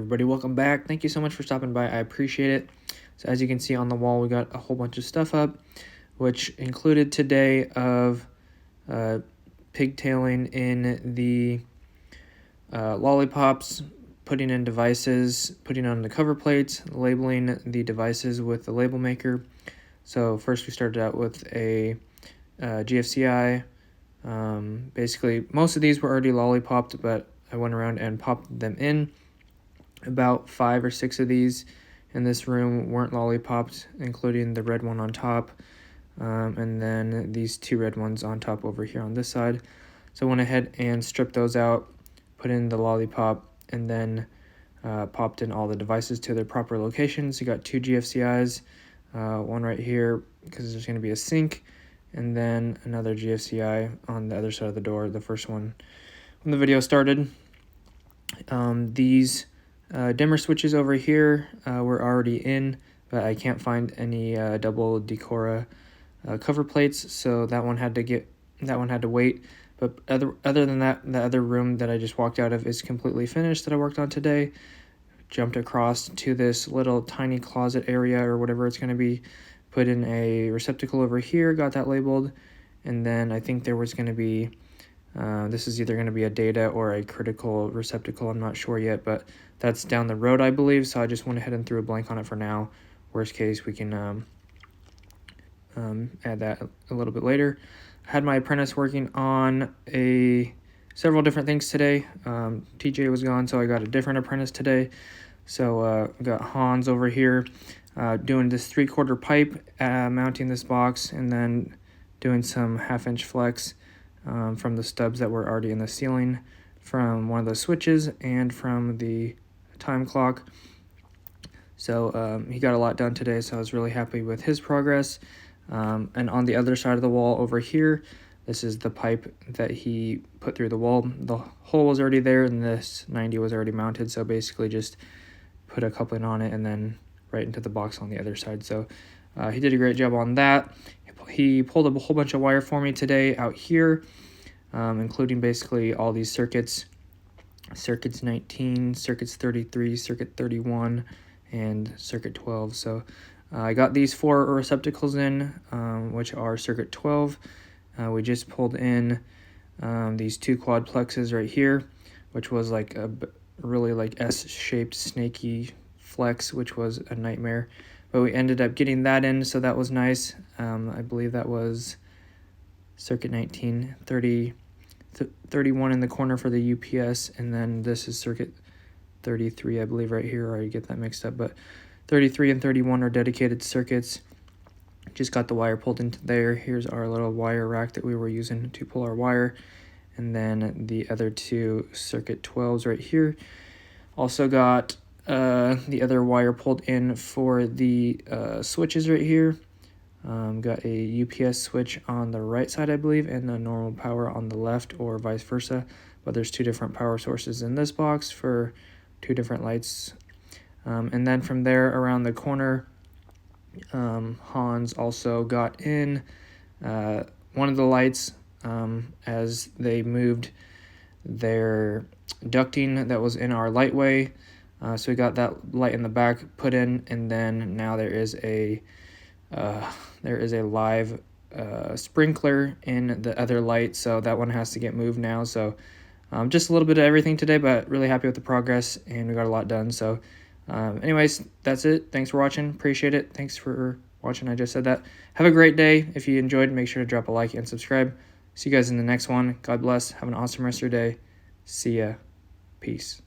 everybody, welcome back. Thank you so much for stopping by. I appreciate it. So as you can see on the wall, we got a whole bunch of stuff up, which included today of pigtailing in the lollipops, putting in devices, putting on the cover plates, labeling the devices with the label maker. So first we started out with a GFCI. Basically, most of these were already lollipopped, but I went around and popped them in. About 5 or 6 of these in this room weren't lollipopped, including the red one on top, and then these 2 red ones on top over here on this side. So I went ahead and stripped those out, put in the lollipop, and then popped in all the devices to their proper locations. You got 2 GFCIs, one right here because there's going to be a sink, and then another GFCI on the other side of the door, the first one when the video started. These dimmer switches over here were already in, but I can't find any double Decora cover plates, so that one had to wait. But other than that, the other room that I just walked out of is completely finished that I worked on today. Jumped across to this little tiny closet area or whatever it's going to be, put in a receptacle over here, got that labeled, and then I think there was going to be this is either going to be a data or a critical receptacle, I'm not sure yet, but that's down the road, I believe, so I just went ahead and threw a blank on it for now. Worst case, we can add that a little bit later. I had my apprentice working on several different things today. TJ was gone, so I got a different apprentice today. So got Hans over here doing this 3/4 pipe, mounting this box, and then doing some 1/2-inch flex from the stubs that were already in the ceiling from one of the switches and from the time clock. So he got a lot done today, so I was really happy with his progress. And on the other side of the wall over here, this is the pipe that he put through the wall. The hole was already there, and this 90 was already mounted, so basically just put a coupling on it and then right into the box on the other side. So he did a great job on that. He pulled a whole bunch of wire for me today out here, including basically all these circuits, circuits 19, circuits 33, circuit 31, and circuit 12. So I got these 4 receptacles in, which are circuit 12. We just pulled in these 2 quadplexes right here, which was like a really like S-shaped snaky flex, which was a nightmare. But we ended up getting that in, so that was nice. I believe that was circuit 19, 31 in the corner for the UPS, and then this is circuit 33, I believe, right here, or I get that mixed up, but 33 and 31 are dedicated circuits. Just got the wire pulled into there. Here's our little wire rack that we were using to pull our wire, and then the other 2 circuit 12s right here. Also got the other wire pulled in for the switches right here. Got a UPS switch on the right side, I believe, and the normal power on the left, or vice versa. But there's 2 different power sources in this box for 2 different lights. And then from there around the corner, Hans also got in one of the lights as they moved their ducting that was in our lightway. So we got that light in the back put in, and then now there is a live sprinkler in the other light, so that one has to get moved now. So just a little bit of everything today, but really happy with the progress, and we got a lot done. So anyways, that's it. Thanks for watching. Appreciate it. Thanks for watching. I just said that. Have a great day. If you enjoyed, make sure to drop a like and subscribe. See you guys in the next one. God bless. Have an awesome rest of your day. See ya. Peace.